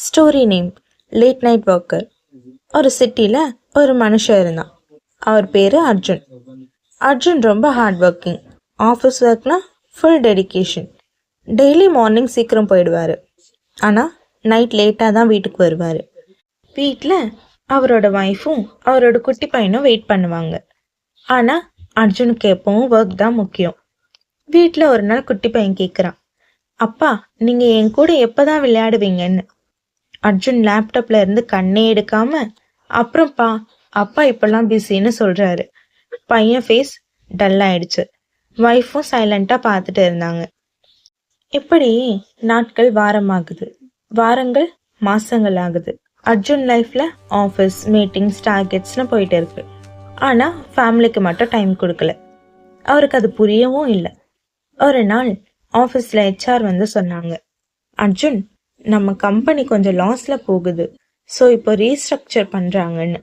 Story name late night worker. ஒரு சிட்டியில் ஒரு மனுஷன் இருந்தான். அவர் பேர் அர்ஜுன். அர்ஜுன் ரொம்ப ஹார்ட் ஒர்க்கிங். ஆஃபீஸ் ஒர்க்னா ஃபுல் டெடிக்கேஷன். டெய்லி மார்னிங் சீக்கிரம் போயிடுவார். ஆனால் நைட் லேட்டாக தான் வீட்டுக்கு வருவார். வீட்டில் அவரோட ஒய்ஃபும் அவரோட குட்டி பையனும் வெயிட் பண்ணுவாங்க. ஆனால் அர்ஜுனுக்கு எப்பவும் ஒர்க் தான் முக்கியம். வீட்டில் ஒரு நாள் குட்டி பையன் கேட்குறான், அப்பா நீங்கள் என் கூட எப்போ தான் விளையாடுவீங்கன்னு. அர்ஜுன் லேப்டாப்ல இருந்து கண்ணே எடுக்காம, அப்புறம்ப்பா அப்பா இப்பெல்லாம் பிஸின்னு சொல்றாரு. பையன் ஃபேஸ் டல் ஆயிடுச்சு. ஒய்ஃபும் சைலண்டா பார்த்துட்டு இருந்தாங்க. இப்படி நாட்கள் வாரமாகுது, வாரங்கள் மாசங்கள் ஆகுது. அர்ஜுன் லைஃப்ல ஆஃபீஸ் மீட்டிங்ஸ் டார்கெட்ஸ்னு போயிட்டு இருக்கு. ஆனா ஃபேமிலிக்கு மட்டும் டைம் கொடுக்கல. அவருக்கு அது புரியவும் இல்லை. ஒரு நாள் ஆஃபீஸ்ல ஹெச்ஆர் வந்து சொன்னாங்க, அர்ஜுன் நம்ம கம்பெனி கொஞ்சம் லாஸ்ல போகுது, ஸோ இப்போ ரீஸ்ட்ரக்சர் பண்றாங்கன்னு.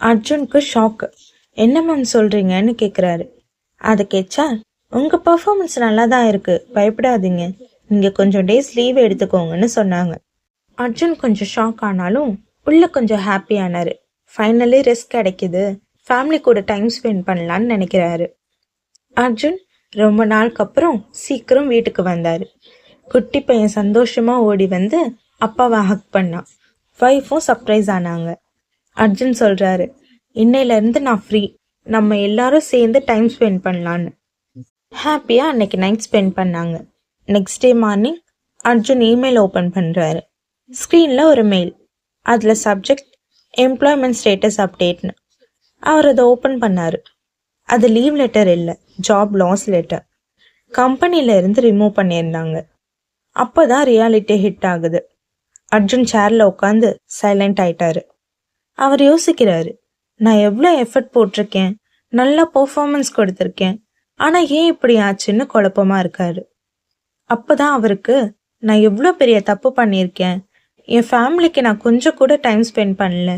அர்ஜுனுக்கு ஷாக்கு. என்ன மேம் சொல்றீங்கன்னு கேட்குறாரு. அதுக்கு ஹெச்ஆர், உங்க பர்ஃபார்மன்ஸ் நல்லா தான் இருக்கு, பயப்படாதீங்க, நீங்க கொஞ்சம் டேஸ் லீவ் எடுத்துக்கோங்கன்னு சொன்னாங்க. அர்ஜுன் கொஞ்சம் ஷாக் ஆனாலும் உள்ள கொஞ்சம் ஹாப்பியானாரு. ஃபைனலி ரெஸ்ட் கிடைக்குது, ஃபேமிலி கூட டைம் ஸ்பெண்ட் பண்ணலான்னு நினைக்கிறாரு. அர்ஜுன் ரொம்ப நாளுக்கு அப்புறம் சீக்கிரம் வீட்டுக்கு வந்தாரு. குட்டி பையன் சந்தோஷமா ஓடி வந்து அப்பாவை ஹக் பண்ணான். ஒய்ஃபும் சர்ப்ரைஸ் ஆனாங்க. அர்ஜுன் சொல்றாரு, இன்னையில இருந்து நான் ஃப்ரீ, நம்ம எல்லாரும் சேர்ந்து டைம் ஸ்பெண்ட் பண்ணலான்னு. ஹாப்பியா அன்னைக்கு நைட் ஸ்பெண்ட் பண்ணாங்க. Next day morning Arjun email open பண்றாரு. ஸ்க்ரீன்ல ஒரு மெயில். அதுல சப்ஜெக்ட் எம்ப்ளாய்மெண்ட் ஸ்டேட்டஸ் அப்டேட்னு. அவர் அதை ஓபன் பண்ணாரு. அது லீவ் லெட்டர் இல்லை, ஜாப் லாஸ் லெட்டர். கம்பெனில இருந்து ரிமூவ் பண்ணியிருந்தாங்க. அப்போதான் ரியாலிட்டி ஹிட் ஆகுது. அர்ஜுன் சேர்ல உட்காந்து சைலண்ட் ஆயிட்டாரு. அவர் யோசிக்கிறாரு, நான் எவ்வளோ எஃபர்ட் போட்டிருக்கேன், நல்லா பெர்ஃபார்மன்ஸ் கொடுத்துருக்கேன், ஆனா ஏன் இப்படி ஆச்சுன்னு குழப்பமா இருக்காரு. அப்போதான் அவருக்கு, நான் எவ்வளோ பெரிய தப்பு பண்ணியிருக்கேன், என் ஃபேமிலிக்கு நான் கொஞ்சம் கூட டைம் ஸ்பெண்ட் பண்ணல,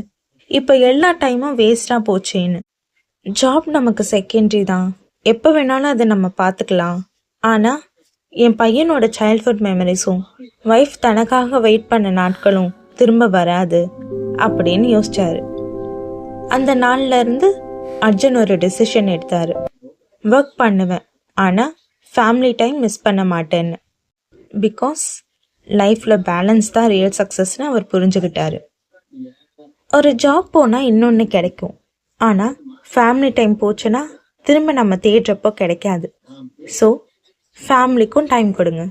இப்போ எல்லா டைமும் வேஸ்டா போச்சேன்னு. ஜாப் நமக்கு செகண்டரி தான், எப்போ வேணாலும் அதை நம்ம பார்த்துக்கலாம், ஆனா என் பையனோட சைல்ட்ஹுட் மெமரிஸும் ஒய்ஃப் தனக்காக வெயிட் பண்ண நாட்களும் திரும்ப வராது அப்படின்னு யோசிச்சாரு. அந்த நாள்ல இருந்து அர்ஜுன் ஒரு டிசிஷன் எடுத்தாரு. ஒர்க் பண்ணுவேன், ஆனா ஃபேமிலி டைம் மிஸ் பண்ண மாட்டேன்னு. பிகாஸ் லைஃப்ல பேலன்ஸ் தான் ரியல் சக்சஸ்னு அவர் புரிஞ்சுக்கிட்டாரு. ஒரு ஜாப் போனா இன்னொன்னு கிடைக்கும், ஆனா ஃபேமிலி டைம் போச்சுன்னா திரும்ப நம்ம தேடுறப்போ கிடைக்காது. ஸோ ஃபேமிலிக்கும் டைம் கொடுங்க.